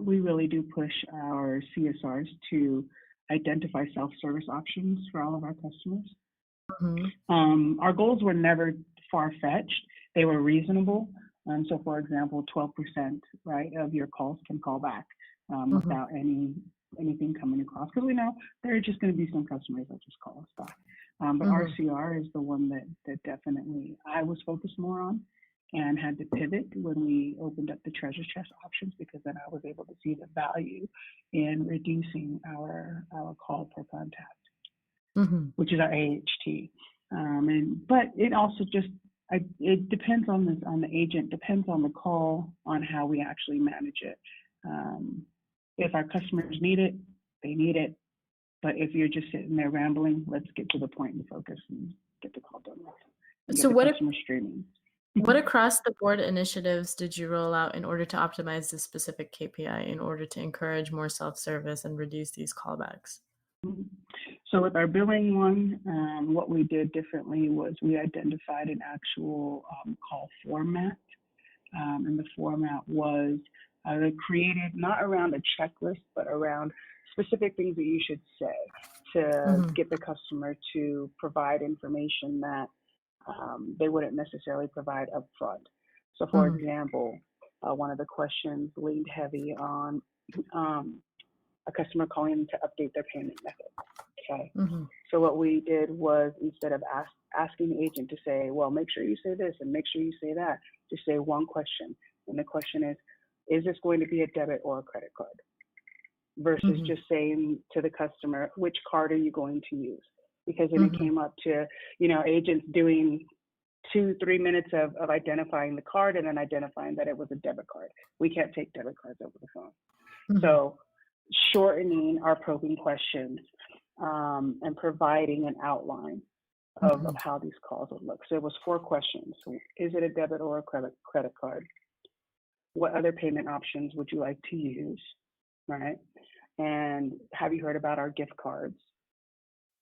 we really do push our CSRs to identify self-service options for all of our customers. Mm-hmm. Our goals were never far-fetched; they were reasonable. So, for example, 12%, right, of your calls can call back Mm-hmm. without anything coming across. Because we know there are just going to be some customers that just call us back. But Mm-hmm. RCR is the one that definitely I was focused more on and had to pivot when we opened up the treasure chest options, because then I was able to see the value in reducing our call per contact, Mm-hmm. which is our AHT. But it also just it depends on the agent, depends on the call, on how we actually manage it. If our customers need it, they need it. But if you're just sitting there rambling, let's get to the point and focus and get the call done with and get So the what customer streaming. what across the board initiatives did you roll out in order to optimize this specific KPI in order to encourage more self-service and reduce these callbacks? So with our billing one, what we did differently was we identified an actual call format, and the format was created not around a checklist, but around specific things that you should say to Mm-hmm. get the customer to provide information that they wouldn't necessarily provide upfront. So, for Mm-hmm. example, one of the questions leaned heavy on a customer calling them to update their payment method. Okay. Mm-hmm. So what we did was, instead of asking the agent to say, well, make sure you say this and make sure you say that, just say one question. And the question is this going to be a debit or a credit card? Versus Mm-hmm. just saying to the customer, which card are you going to use? Because then it Mm-hmm. came up to, agents doing 2-3 minutes of identifying the card and then identifying that it was a debit card. We can't take debit cards over the phone. Mm-hmm. So shortening our probing questions and providing an outline of how these calls would look. So it was 4 questions. Is it a debit or a credit card? What other payment options would you like to use, right? And have you heard about our gift cards?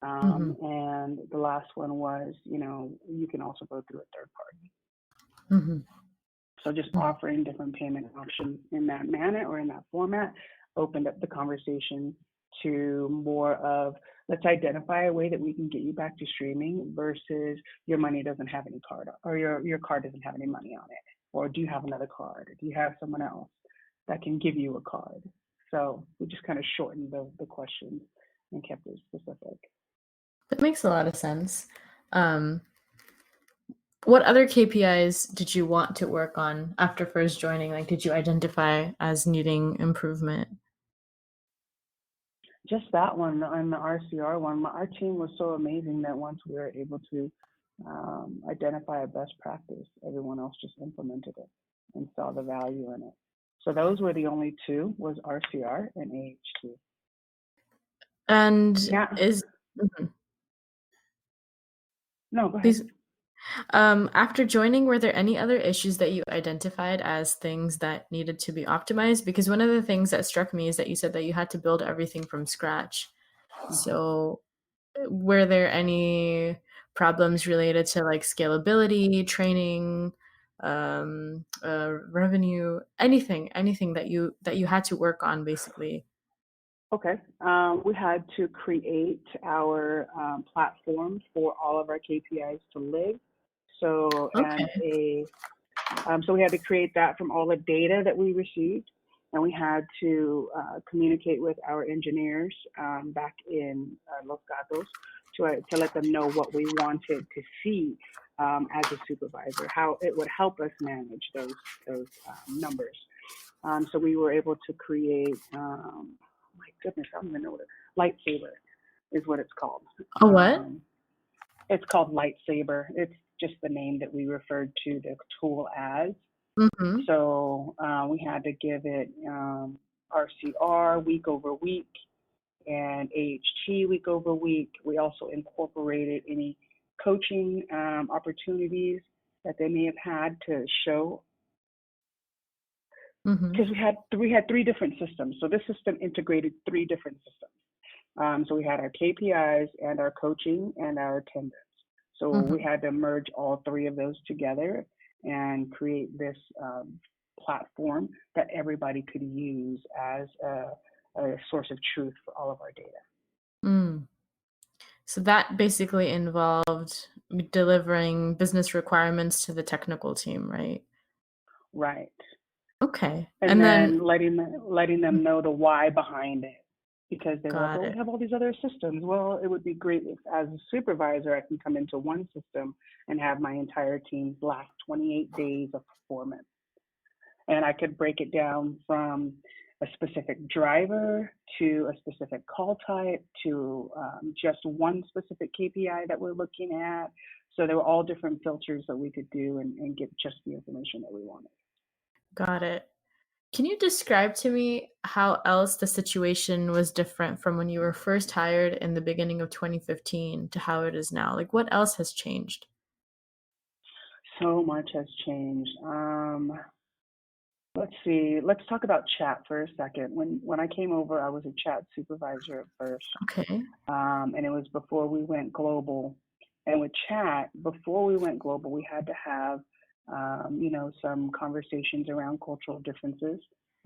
And the last one was, you can also go through a third party. Mm-hmm. So just offering different payment options in that manner or in that format opened up the conversation to more of, let's identify a way that we can get you back to streaming versus your money doesn't have any card, or your card doesn't have any money on it. Or do you have another card? Or do you have someone else that can give you a card? So we just kind of shortened the questions and kept it specific. That makes a lot of sense. What other KPIs did you want to work on after first joining? Like, did you identify as needing improvement? Just that one and the RCR one. Our team was so amazing that once we were able to identify a best practice, everyone else just implemented it and saw the value in it. So those were the only 2, was RCR and AHT. And Yeah. No, go ahead. After joining, were there any other issues that you identified as things that needed to be optimized? Because one of the things that struck me is that you said that you had to build everything from scratch. So were there any problems related to like scalability, training, revenue, anything that you had to work on basically? Okay. We had to create our platform for all of our KPIs to live. So Okay. so we had to create that from all the data that we received, and we had to communicate with our engineers back in Los Gatos to let them know what we wanted to see as a supervisor, how it would help us manage those numbers. So we were able to create, my goodness, I don't even know what Lightsaber is what it's called. A what? It's called Lightsaber. It's just the name that we referred to the tool as. Mm-hmm. So we had to give it RCR week over week and AHT week over week. We also incorporated any coaching opportunities that they may have had to show, because we had 3 different systems. So this system integrated 3 different systems. So we had our KPIs and our coaching and our attendance. So we had to merge all 3 of those together and create this platform that everybody could use as a source of truth for all of our data. Mm. So that basically involved delivering business requirements to the technical team, right? Right. Okay. And And then then letting them know the why behind it, because they were like, got "Oh, we it. have all these other systems." Well, it would be great if, as a supervisor, I can come into one system and have my entire team's last 28 days of performance, and I could break it down from a specific driver to a specific call type to just one specific KPI that we're looking at. So there were all different filters that we could do and get just the information that we wanted. Got it. Can you describe to me how else the situation was different from when you were first hired in the beginning of 2015 to how it is now? Like, what else has changed? So much has changed. Let's see. Let's talk about chat for a second. When I came over, I was a chat supervisor at first, Okay. and it was before we went global. And with chat, before we went global, we had to have, some conversations around cultural differences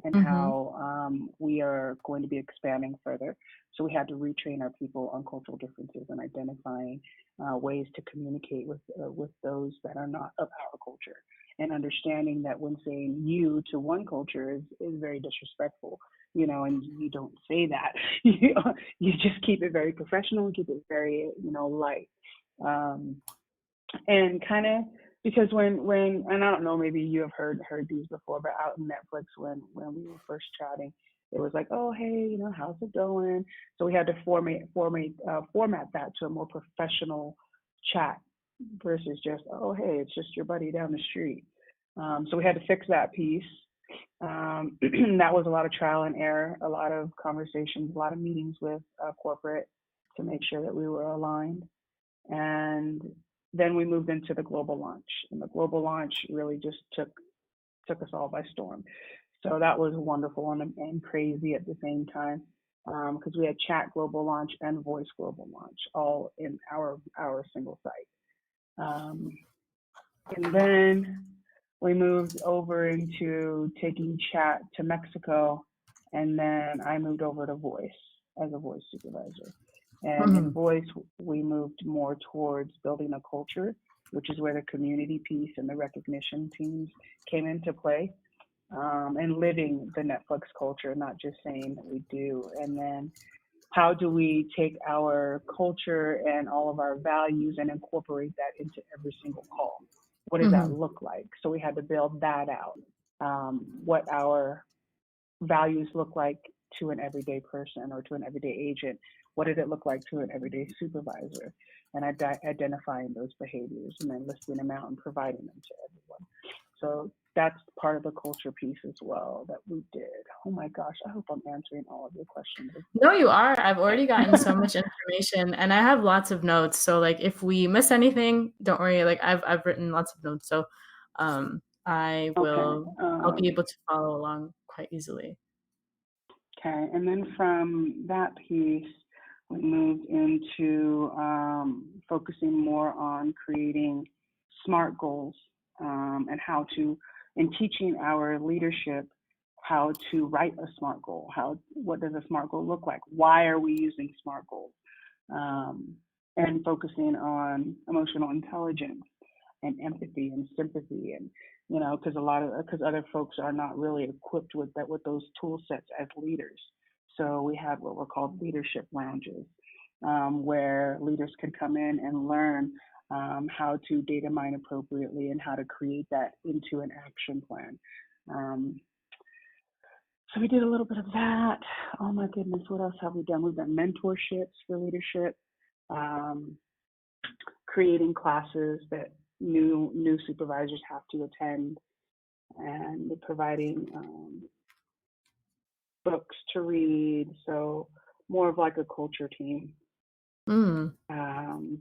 and Mm-hmm. how we are going to be expanding further. So we had to retrain our people on cultural differences and identifying ways to communicate with those that are not of our culture, and understanding that when saying you to one culture is very disrespectful, and you don't say that. You just keep it very professional and keep it very, light. Um, and kind of, because when and I don't know, maybe you have heard these before, but out in Netflix, when we were first chatting, it was like, oh, hey, how's it going? So we had to format that to a more professional chat versus just, oh, hey, it's just your buddy down the street. So we had to fix that piece. That was a lot of trial and error, a lot of conversations, a lot of meetings with corporate to make sure that we were aligned. And then we moved into the global launch, and the global launch really just took us all by storm. So that was wonderful and crazy at the same time, because we had chat global launch and voice global launch all in our single site. And then we moved over into taking chat to Mexico, and then I moved over to voice as a voice supervisor. And in Mm-hmm. voice, we moved more towards building a culture, which is where the community piece and the recognition teams came into play, and living the Netflix culture, not just saying that we do. And then how do we take our culture and all of our values and incorporate that into every single call? What does that Mm-hmm. look like? So we had to build that out. What our values look like to an everyday person or to an everyday agent? What did it look like to an everyday supervisor? And identifying those behaviors and then listing them out and providing them to everyone. So that's part of the culture piece as well that we did. Oh my gosh, I hope I'm answering all of your questions. No, you are. I've already gotten so much information and I have lots of notes. So like if we miss anything, don't worry. Like I've written lots of notes. So Okay. I'll be able to follow along quite easily. Okay. And then from that piece, we moved into focusing more on creating SMART goals, and how to, in teaching our leadership how to write a SMART goal. What does a SMART goal look like? Why are we using SMART goals? Um, and focusing on emotional intelligence and empathy and sympathy, and because other folks are not really equipped with those tool sets as leaders. So we had what were called leadership lounges, where leaders could come in and learn how to data mine appropriately and how to create that into an action plan. Um, so we did a little bit of that. Oh my goodness, what else have we done? We've done mentorships for leadership, um, creating classes that new supervisors have to attend, and providing books to read. So more of like a culture team. Mm,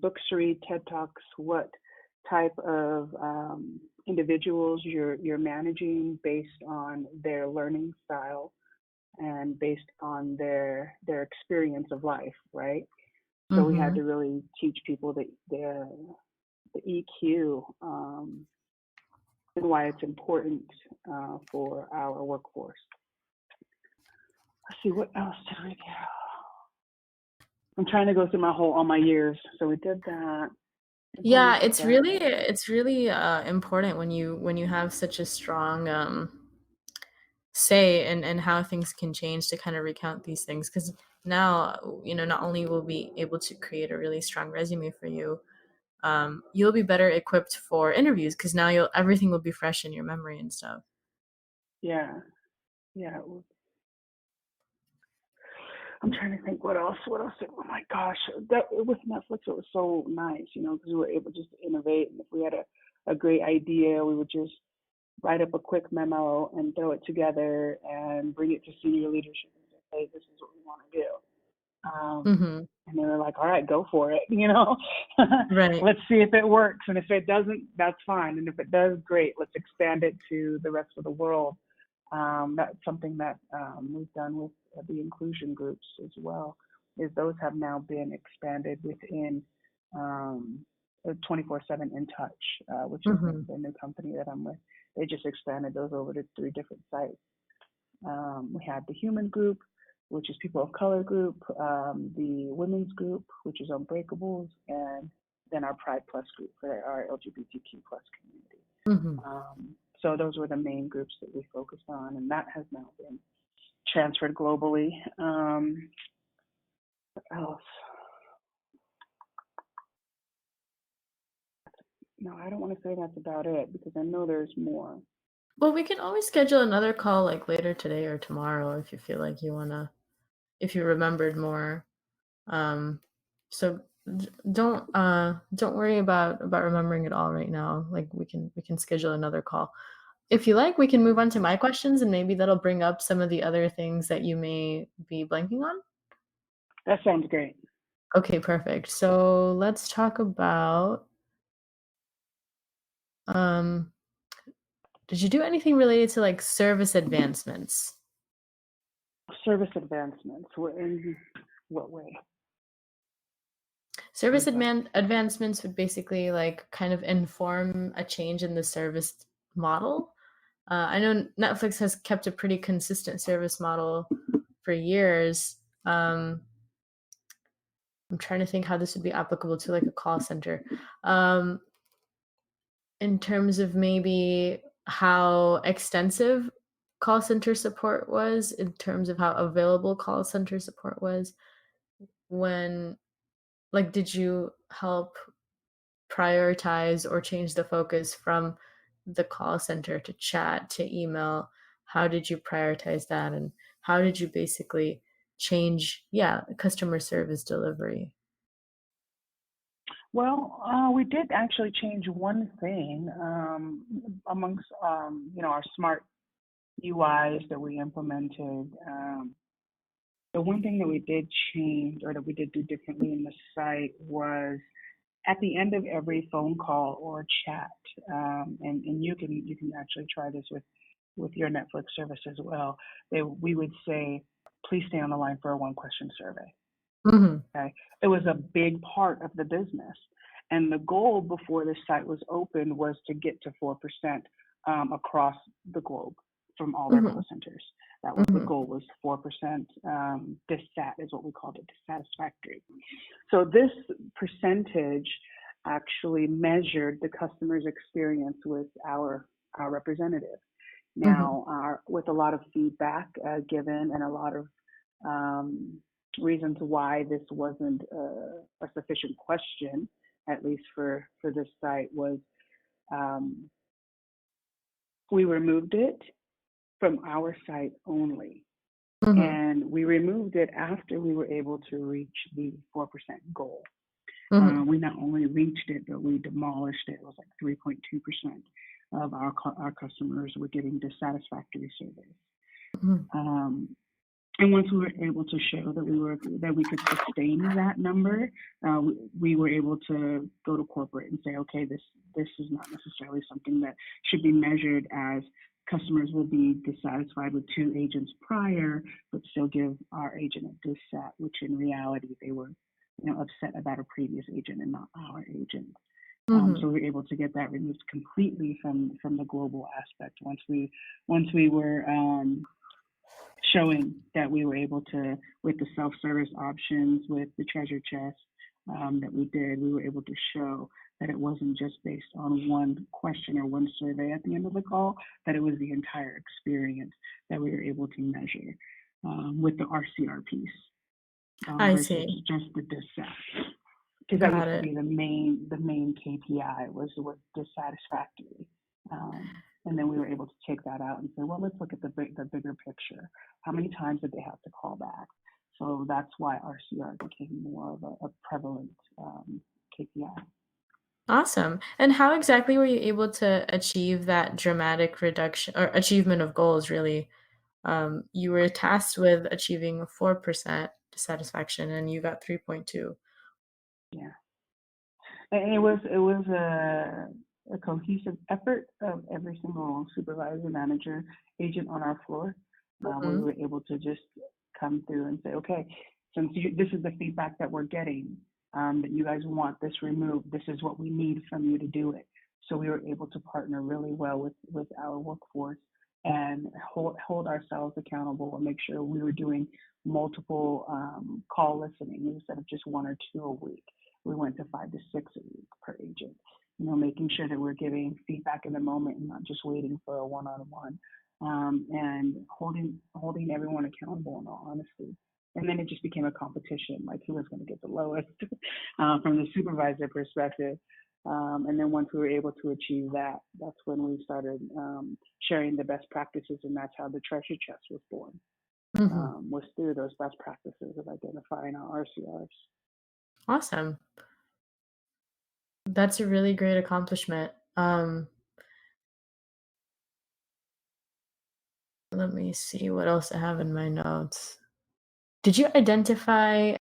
Books to read, TED Talks, what type of individuals you're managing based on their learning style and based on their experience of life, right? So we had mm-hmm. to really teach people the EQ, and why it's important for our workforce. Let's see, what else did we do? I'm trying to go through all my years. So we did that. Yeah, Implemented that. it's really important when you have such a strong say in how things can change to kind of recount these things, because now, not only will we be able to create a really strong resume for you, you'll be better equipped for interviews because now you'll everything will be fresh in your memory and stuff. Yeah, yeah. I'm trying to think what else. What else? Oh my gosh, that with Netflix, it was so nice, because we were able just to innovate. And if we had a great idea, we would just write up a quick memo and throw it together and bring it to senior leadership and say, hey, this is what we want to do. Mm-hmm. And they were like, all right, go for it. Right. Let's see if it works. And if it doesn't, that's fine. And if it does, great. Let's expand it to the rest of the world. That's something that we've done with the inclusion groups as well, is those have now been expanded within 24/7 In Touch, which is Mm-hmm. the new company that I'm with. They just expanded those over to 3 different sites. We had the human group, which is people of color group, the women's group, which is Unbreakables, and then our Pride Plus group for our LGBTQ plus community. Mm-hmm. So those were the main groups that we focused on, and that has now been transferred globally. What else? No, I don't want to say that's about it because I know there's more. Well, we can always schedule another call like later today or tomorrow if you feel like you wanna, if you remembered more. Um, so don't worry about remembering it all right now. Like we can schedule another call. If you like, we can move on to my questions and maybe that'll bring up some of the other things that you may be blanking on. That sounds great. Okay, perfect. So let's talk about um did you do anything related to like service advancements? Service advancements. In what way? What Service is that? advancements would basically like kind of inform a change in the service model. I know Netflix has kept a pretty consistent service model for years. I'm trying to think how this would be applicable to like a call center. Um, in terms of maybe how extensive call center support was, in terms of how available call center support was, when like did you help prioritize or change the focus from the call center to chat to email? How did you prioritize that, and how did you basically change, yeah, customer service delivery? Well, we did actually change one thing amongst our smart UIs that we implemented. The one thing that we did change or that we did do differently in the site was at the end of every phone call or chat, and you can actually try this with your Netflix service as well. We would say, please stay on the line for a 1-question survey. Mm-hmm. Okay, it was a big part of the business, and the goal before this site was opened was to get to 4% across the globe from all their Mm-hmm. call centers. That was the Mm-hmm. goal, was 4%. Dissat is what we called it, dissatisfactory. So this percentage actually measured the customer's experience with our representative. Mm-hmm. Now, with a lot of feedback given and a lot of um, reasons why this wasn't a sufficient question, at least for this site, was um, we removed it from our site only. Mm-hmm. And we removed it after we were able to reach the 4% goal. Mm-hmm. We not only reached it, but we demolished it. It was like 3.2% of our customers were getting dissatisfactory surveys. Mm-hmm. Um, and once we were able to show that we could sustain that number, we were able to go to corporate and say, okay, this is not necessarily something that should be measured as customers will be dissatisfied with 2 agents prior, but still give our agent a dissat, which in reality they were upset about a previous agent and not our agent. So we were able to get that removed completely from the global aspect once we were showing that we were able to, with the self-service options, with the treasure chest that we did, we were able to show that it wasn't just based on one question or one survey at the end of the call, that it was the entire experience that we were able to measure with the RCR piece I versus see. just the dissat. Because that Got used to it. be the main KPI was dissatisfactory. And then we were able to take that out and say, well, let's look at the bigger picture. How many times did they have to call back? So that's why RCR became more of a prevalent KPI. Awesome. And how exactly were you able to achieve that dramatic reduction or achievement of goals, really? You were tasked with achieving a 4% dissatisfaction and you got 3.2. Yeah. And it was a cohesive effort of every single supervisor, manager, agent on our floor. We were able to just come through and say, okay, since this is the feedback that we're getting, that you guys want this removed, this is what we need from you to do it. So we were able to partner really well with our workforce and hold ourselves accountable and make sure we were doing multiple call listening instead of just 1 or 2 a week. We went to 5 to 6 a week per agent, making sure that we're giving feedback in the moment and not just waiting for a one-on-one, and holding everyone accountable in all honesty. And then it just became a competition, like who was going to get the lowest from the supervisor perspective. And then once we were able to achieve that, that's when we started sharing the best practices, and that's how the treasure chest was born, was through those best practices of identifying our RCRs. Awesome. That's a really great accomplishment. Let me see what else I have in my notes. Did you identify